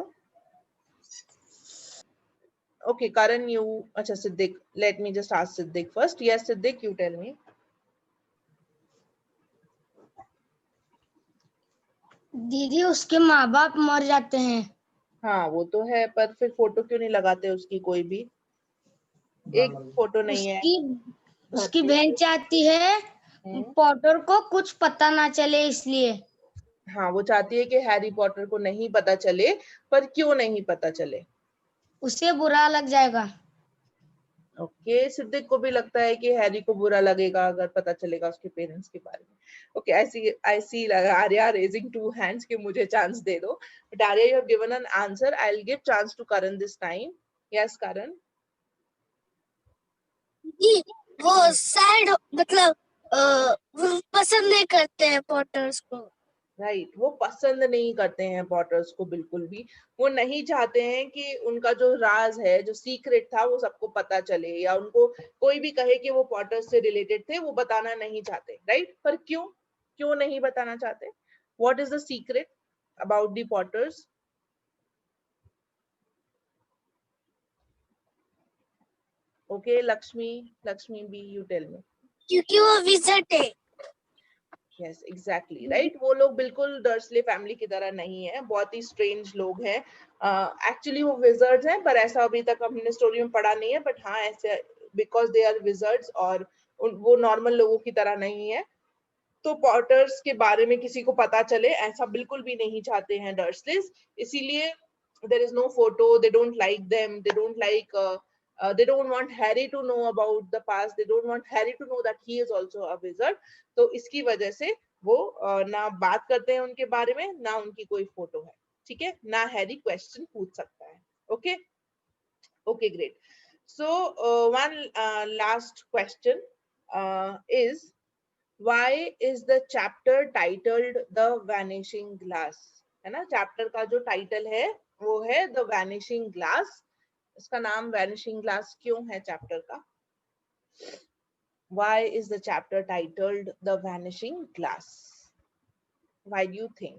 Okay, Karan, you, acha Siddiq, let me just ask Siddiq first. Yes, Siddiq, you tell me. दीदी, उसके माँ बाप मर जाते हैं। हाँ वो तो है, पर फिर फोटो क्यों नहीं लगाते उसकी? कोई भी एक फोटो नहीं है। उसकी बहन चाहती है पॉटर को कुछ पता ना चले, इसलिए। हाँ, वो चाहती है कि हैरी पॉटर को नहीं पता चले, पर क्यों नहीं पता चले? उसे बुरा लग जाएगा। ओके, सिद्दिक को भी लगता है कि हैरी को बुरा लगेगा अगर पता चलेगा उसके पेरेंट्स के बारे में। Okay, I see Arya raising two hands कि मुझे चांस दे दो, but Arya you have given an answer. I will give chance to Karan this time. Yes Karan. वो सैड, मतलब वो पसंद नहीं करते हैं पॉटर्स को। राइट, वो पसंद नहीं करते हैं पॉटर्स को बिल्कुल भी। वो नहीं चाहते हैं कि उनका जो राज है, जो सीक्रेट था, वो सबको पता चले, या उनको कोई भी कहे कि वो पॉटर्स से रिलेटेड थे, वो बताना नहीं चाहते। राइट, पर क्यों क्यों नहीं बताना चाहते? What is the secret about the potters? Okay, Lakshmi B, you tell me. क्योंकि वो विजिट है। यस एग्जैक्टली राइट, वो लोग बिल्कुल डर्सले फैमिली की तरह नहीं है, बहुत ही स्ट्रेंज लोग हैं। एक्चुअली वो विजर्ड्स हैं, पर ऐसा अभी तक हमने स्टोरी में पढ़ा नहीं है, बट हाँ ऐसे बिकॉज दे आर विजर्ड्स, और वो नॉर्मल लोगों की तरह नहीं है। तो पॉटर्स के बारे में किसी को पता चले ऐसा बिल्कुल भी नहीं चाहते हैं डर्सलेस, इसीलिए there is no photo, they don't like them, they don't like they don't want Harry to know about the past, they don't want Harry to know that he is also a wizard। तो इसकी वजह से वो ना बात करते हैं उनके बारे में, ना उनकी कोई फोटो है, ठीक है, ना हैरी क्वेश्चन पूछ सकता है। Okay okay great. So one last question is why is the chapter titled the vanishing glass? है ना, चैप्टर का जो टाइटल है वो है द वैनिशिंग ग्लास। इसका नाम वैनिशिंग ग्लास क्यों है चैप्टर का? Why is the chapter titled the vanishing glass? Why do you think?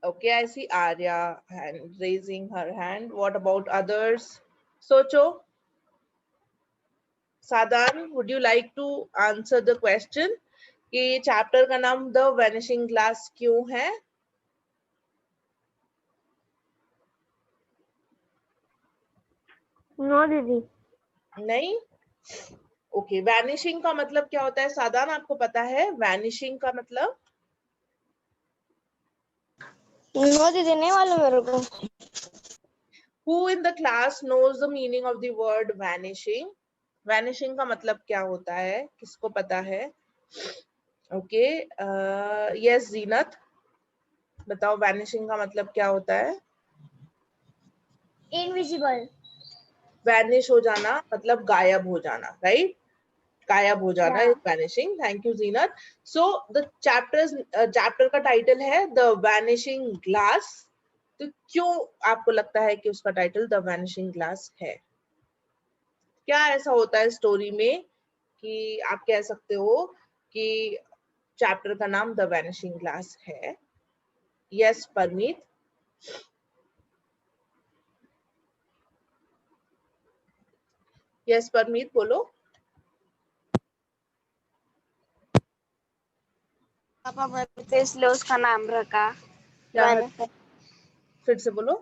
Okay, I see Arya hand raising her hand. What about others? Socho, Sadan, would you like to answer the question कि चैप्टर का नाम द वैनिशिंग ग्लास क्यों है? नो दीदी। नहीं। ओके, वैनिशिंग का मतलब क्या होता है? सादान, आपको पता है वैनिशिंग का मतलब? नो दीदी, नहीं मालूम मेरे को। Who in the class knows the meaning of the word vanishing? Vanishing का मतलब क्या होता है, किसको पता है? ओके, यस जीनत, बताओ वैनिशिंग का मतलब क्या होता है? इनविजिबल। वैनिश हो जाना मतलब गायब हो जाना, राइट? गायब हो जाना is vanishing. Thank you Zeenat. So the chapter का टाइटल है द वैनिशिंग ग्लास। तो क्यों आपको लगता है कि उसका टाइटल द वैनिशिंग ग्लास है? क्या ऐसा होता है स्टोरी में कि आप कह सकते हो कि चैप्टर का नाम द वैनिशिंग ग्लास है? यस परमीत। यस परमीत बोलो। पापा मर गए इसलिए उसका नाम रखा। क्या है? फिर से बोलो।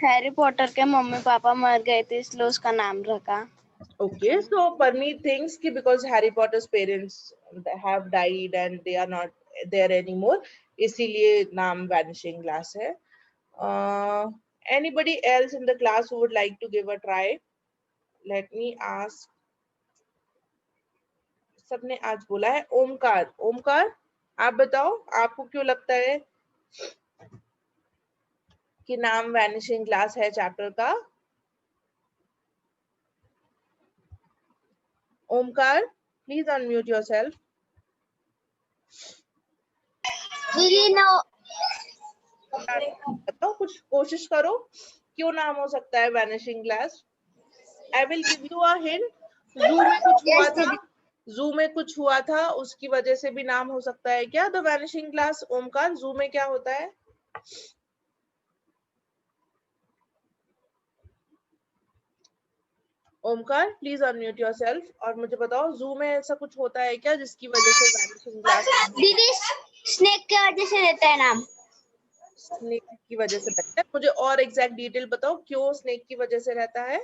हैरी पॉटर के मम्मी पापा मर गए थे इसलिए उसका नाम रखा। Okay, so Parmeet thinks कि because Harry Potter's parents have died and they are not there anymore, इसीलिए नाम Vanishing Glass है. Anybody else in the class who would like to give a try? Let me ask. सबने आज बोला है ओमकार. ओमकार, आप बताओ आपको क्यों लगता है कि नाम Vanishing Glass है चैप्टर का? Omkar, please unmute yourself. दीदी नो बताओ, कुछ कोशिश करो, क्यों नाम हो सकता है vanishing glass? I will give you a hint. जू में कुछ हुआ था, जू में कुछ हुआ था, उसकी वजह से भी नाम हो सकता है क्या द वैनिशिंग ग्लास? ओमकार, जू में क्या होता है? ओमकार, प्लीज अनम्यूट योरसेल्फ और मुझे बताओ जू में ऐसा कुछ होता है क्या जिसकी वजह से वैनिशिंग ग्लास? दीदी स्नेक की वजह से रहता है नाम। स्नेक की वजह से रहता है? मुझे और एग्जैक्ट डिटेल बताओ, क्यों स्नेक की वजह से रहता है?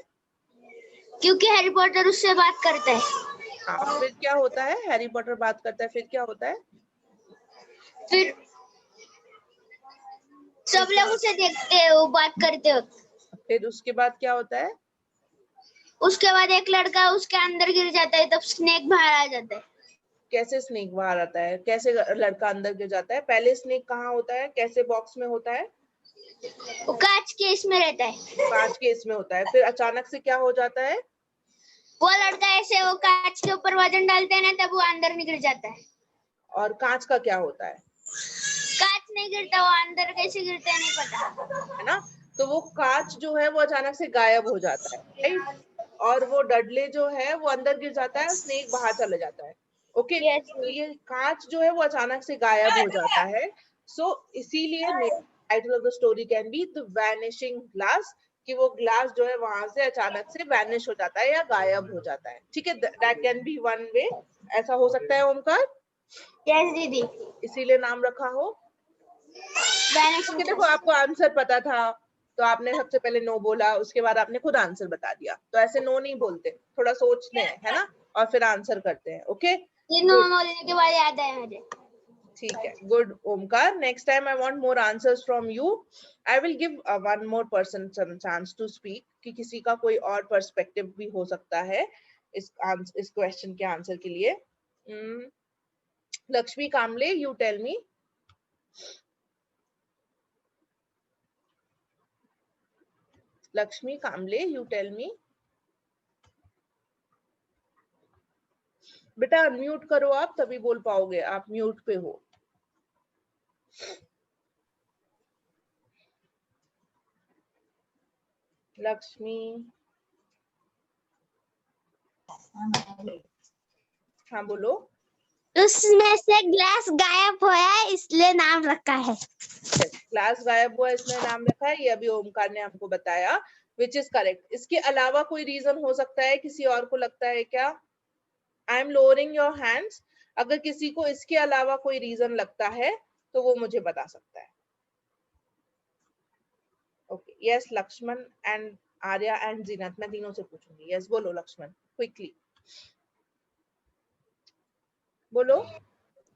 क्योंकि हैरी पॉटर उससे बात करता है। हाँ, फिर क्या होता है? हैरी पॉटर बात करता है, फिर क्या होता है? फिर सब लोग उसे देखते हैं वो बात करते वक्त। फिर उसके बाद क्या होता है? उसके बाद एक लड़का उसके अंदर गिर जाता है, तब स्नेक बाहर आ जाता है। कैसे स्नेक बाहर आता है? कैसे लड़का अंदर गिर जाता है? पहले स्नेक कहाँ होता है? कैसे बॉक्स में होता है? वो कांच के इसमें रहता है। कांच के इसमें होता है, फिर अचानक से क्या हो जाता है? वो लड़का ऐसे वो कांच के ऊपर वजन डालते हैं ना, तब वो अंदर निकल जाता है। और कांच का क्या होता है? कांच नहीं गिरता, वो अंदर कैसे गिरता है नहीं पता, है ना? तो वो कांच जो है वो अचानक से गायब हो जाता है, राइट? और वो डडले जो है वो अंदर गिर जाता है, स्नेक बाहर चले जाता है. ओके, तो ये कांच जो है वो अचानक से गायब हो जाता है. सो इसीलिए title of the story can be the vanishing glass, कि वो ग्लास जो है वहां से अचानक से वैनिश हो जाता है या गायब हो जाता है. ठीक है, that can be one way. ऐसा हो सकता है ओमकार, यस दीदी। इसीलिए नाम रखा हो. देखो, आपको आंसर पता था तो आपने सबसे पहले नो बोला, उसके बाद आपने खुद आंसर बता दिया. तो ऐसे नो नहीं बोलते, थोड़ा सोचते हैं, है ना, और फिर आंसर करते हैं. ओके, नो बोलने के बाद याद आया मुझे. ठीक है, good Omkar. Next time I want more answers from you. I will give one more person some chance to speak, कि किसी का कोई और पर्सपेक्टिव भी हो सकता है इस क्वेश्चन के आंसर के लिए. Lakshmi Kamble, you tell me. Lakshmi Kamble, you tell me. बेटा अनम्यूट करो आप, तभी बोल पाओगे, आप म्यूट पे हो. लक्ष्मी, हाँ बोलो. उसमें से ग्लास गायब हुआ है इसलिए नाम रखा है. ग्लास गायब हुआ इसमें नाम रखा है, ये अभी ओमकार ने हमको बताया, विच इज करेक्ट. इसके अलावा कोई रीजन हो सकता है? किसी और को लगता है क्या? I am lowering your hands. अगर किसी को इसके अलावा कोई रीजन लगता है तो वो मुझे बता सकता है. Okay, yes Lakshman and Arya and Zeenat, मैं तीनों से पूछूंगी. यस बोलो लक्ष्मण, क्विकली बोलो.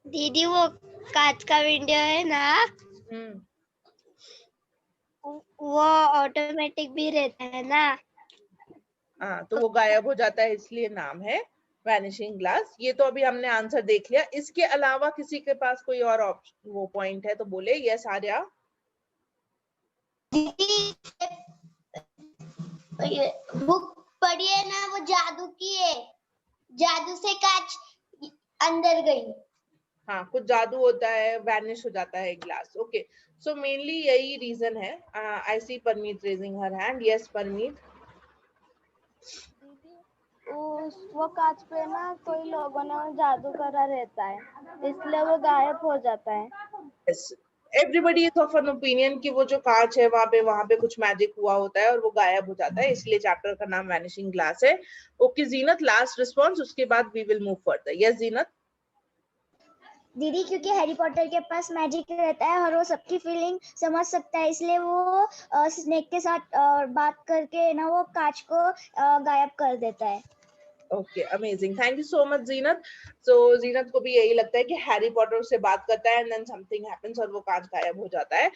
दीदी वो कांच का विंडो है ना, वो ऑटोमेटिक भी रहता है ना. हाँ, तो वो गायब हो जाता है, इसलिए नाम है वैनिशिंग ग्लास. ये तो अभी हमने आंसर देख लिया. इसके अलावा किसी के पास कोई और वो पॉइंट है तो बोले. यस आर्या. दीदी बुक पढ़ी है ना, वो जादू की है, जादू से कांच अंदर गई. हाँ, कुछ जादू होता है, वैनिश हो जाता है ग्लास. ओके, सो मेनली यही रीजन है. I see Parmeet raising her hand. Yes Parmeet. वो कांच पे ना कोई लोगों ने जादू करा रहता है इसलिए वो गायब हो जाता है. Yes, everybody is of an opinion कि वो जो कांच है वहां पे कुछ मैजिक हुआ होता है और वो गायब हो जाता है, इसलिए चैप्टर का नाम वैनिशिंग ग्लास है. ओके जीनत, लास्ट रिस्पॉन्स, उसके बाद we will move further. Yes Zeenat. दीदी क्योंकि हैरी पॉटर के पास मैजिक रहता है और वो सबकी फीलिंग समझ सकता है, इसलिए वो स्नेक के साथ बात करके ना वो कांच को गायब कर देता है। Okay, amazing, thank you so much Zeenat. So Zeenat को भी यही लगता है कि हैरी पॉटर से बात करता है एंड देन समथिंग हैपेंस और वो कांच गायब हो जाता है।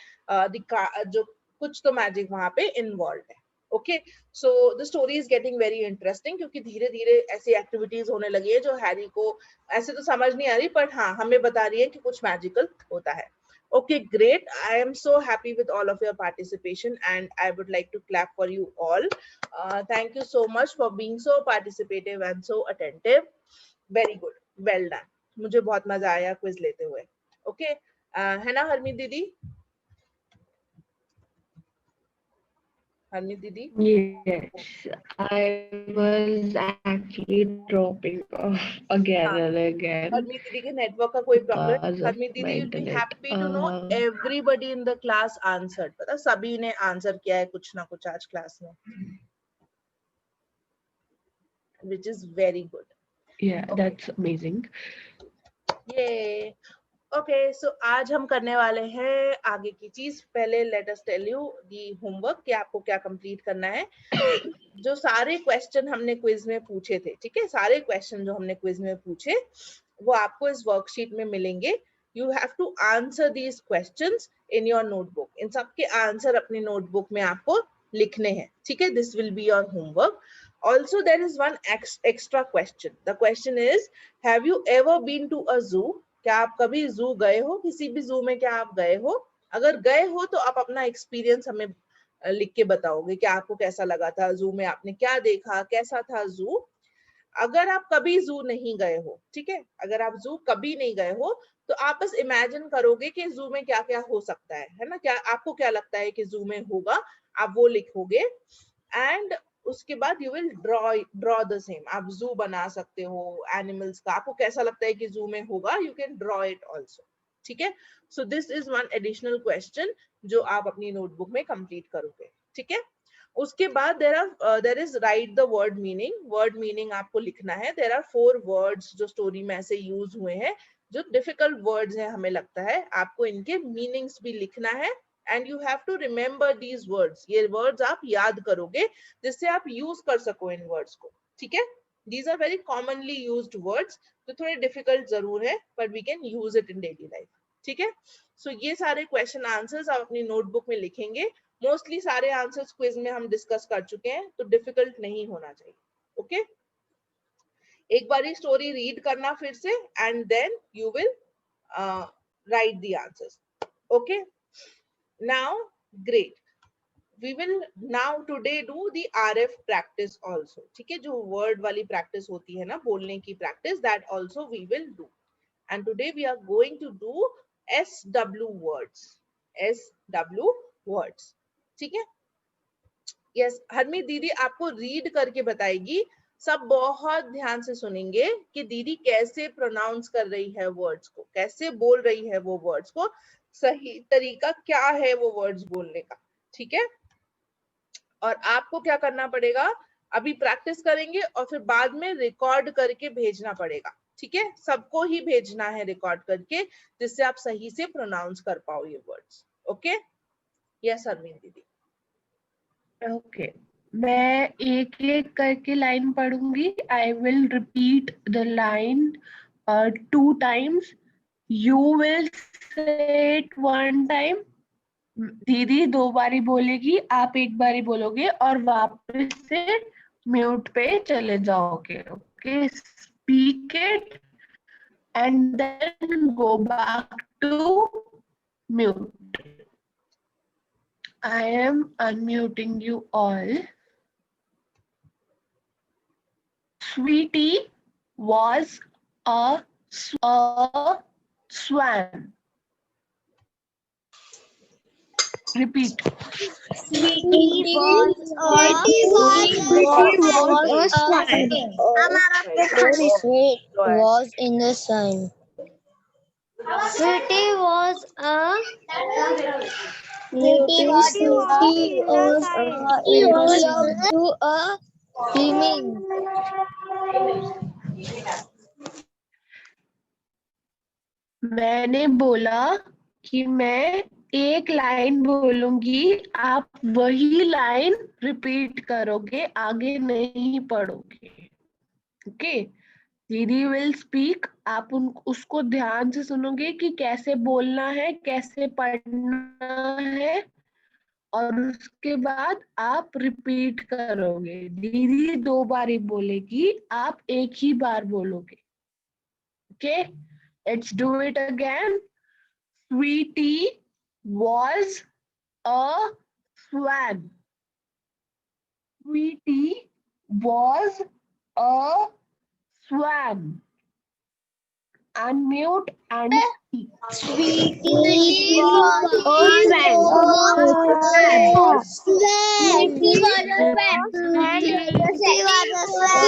जो कुछ तो मैजिक वहां पे इन्वॉल्व है। Okay, so the story is getting very interesting, क्योंकि धीरे धीरे ऐसी एक्टिविटीज होने लगी है जो हैरी को ऐसे तो समझ नहीं आ रही, बट हाँ हमें बता रही है कि कुछ मैजिकल होता है। Okay, great. I am so happy with all of your participation and I would like to clap for you all. Thank you so much for being so participative and so attentive. Very good. Well done. मुझे बहुत मजा आया क्विज लेते हुए. Okay, है ना हरमीत दीदी? हरमीत दीदी? Yes, I was actually dropping off again and again Harmeet दीदी के नेटवर्क का कोई problem? because of Harmeet my दीदी, you'll be internet. happy to know everybody in the class answered. पता सभी ने आंसर किया है कुछ ना कुछ आज क्लास में, which is very good. Yeah, that's amazing. Yay. Okay, so आज हम करने वाले हैं आगे की चीज। पहले let us tell you the homework कि आपको क्या कंप्लीट करना है। जो सारे क्वेश्चन हमने क्विज में पूछे थे, ठीक है, सारे क्वेश्चन जो हमने क्विज में पूछे वो आपको इस वर्कशीट में मिलेंगे। You have to answer these questions in your notebook. इन सब के आंसर अपनी नोटबुक में आपको लिखने हैं, ठीक है। This will be your homework. Also, there is one extra question. The question is, have you ever been to a zoo? क्या आप कभी जू गए हो? किसी भी जू में क्या आप गए हो? अगर गए हो तो आप अपना एक्सपीरियंस हमें लिख के बताओगे कि आपको कैसा लगा था जू में, आपने क्या देखा, कैसा था जू। अगर आप कभी जू नहीं गए हो, ठीक है, अगर आप जू कभी नहीं गए हो तो आप बस इमेजिन करोगे कि जू में क्या क्या हो सकता है ना, क्या आपको क्या लगता है कि जू में होगा, आप वो लिखोगे। एंड उसके बाद you will draw the same. आप जू बना सकते हो एनिमल्स का, आपको कैसा लगता है कि जू में होगा, you can draw it also, ठीक है। सो this is one additional question जो आप अपनी नोटबुक में कंप्लीट करोगे, ठीक है। उसके बाद there is right the word meaning. Word meaning आपको लिखना है। देर आर 4 वर्ड्स जो स्टोरी में ऐसे यूज हुए हैं जो डिफिकल्ट वर्ड्स हैं, हमें लगता है आपको इनके मीनिंग्स भी लिखना है। And you have to remember these words. ये वर्ड्स आप याद करोगे जिससे आप यूज कर सको इन वर्ड्स को, ठीक है। These are very commonly used words, तो थोड़े डिफिकल्ट जरूर है but we can use it in daily life, ठीक है। सो ये सारे क्वेश्चन आंसर्स आप अपनी नोटबुक में लिखेंगे। मोस्टली सारे आंसर्स क्विज में हम डिस्कस कर चुके हैं, तो डिफिकल्ट नहीं होना चाहिए, ओके। एक बारी स्टोरी रीड करना फिर से and then you will write the answers, okay. Now great, we will now today do the RF practice also, ठीक है, जो वर्ड वाली प्रैक्टिस होती है ना, बोलने की practice, that also we will do. And today we are going to do SW words. SW words, ठीक है। यस, हरमीत दीदी आपको रीड करके बताएगी। सब बहुत ध्यान से सुनेंगे कि दीदी कैसे प्रोनाउंस कर रही है वर्ड्स को, कैसे बोल रही है वो वर्ड्स को, सही तरीका क्या है वो वर्ड्स बोलने का, ठीक है। और आपको क्या करना पड़ेगा, अभी प्रैक्टिस करेंगे और फिर बाद में रिकॉर्ड करके भेजना पड़ेगा, ठीक है। सबको ही भेजना है रिकॉर्ड करके, जिससे आप सही से प्रोनाउंस कर पाओ ये वर्ड्स, ओके। यस अरविंद दीदी। ओके, मैं एक एक करके लाइन पढ़ूंगी। I will repeat the line 2 times. You will say it 1 time. दीदी 2 बारी बोलेगी, आप 1 बारी बोलोगे और वापस से म्यूट पे चले जाओगे, okay. Speak it and then go back to mute. I am unmuting you all. Sweetie was a swan. Repeat. Sweetie was in the sun. Sweetie was swimming. मैंने बोला कि मैं एक लाइन बोलूंगी, आप वही लाइन रिपीट करोगे, आगे नहीं पढ़ोगे। ओके, दीदी विल स्पीक, आप उसको ध्यान से सुनोगे कि कैसे बोलना है, कैसे पढ़ना है, और उसके बाद आप रिपीट करोगे। दीदी 2 बार ही बोलेगी, आप एक ही बार बोलोगे। Okay, let's do it again. Sweetie was a swan. Sweetie was a swan. Unmute and speak. Sweetie was was a swan. Sweetie was a swan. Sweetie was a swan.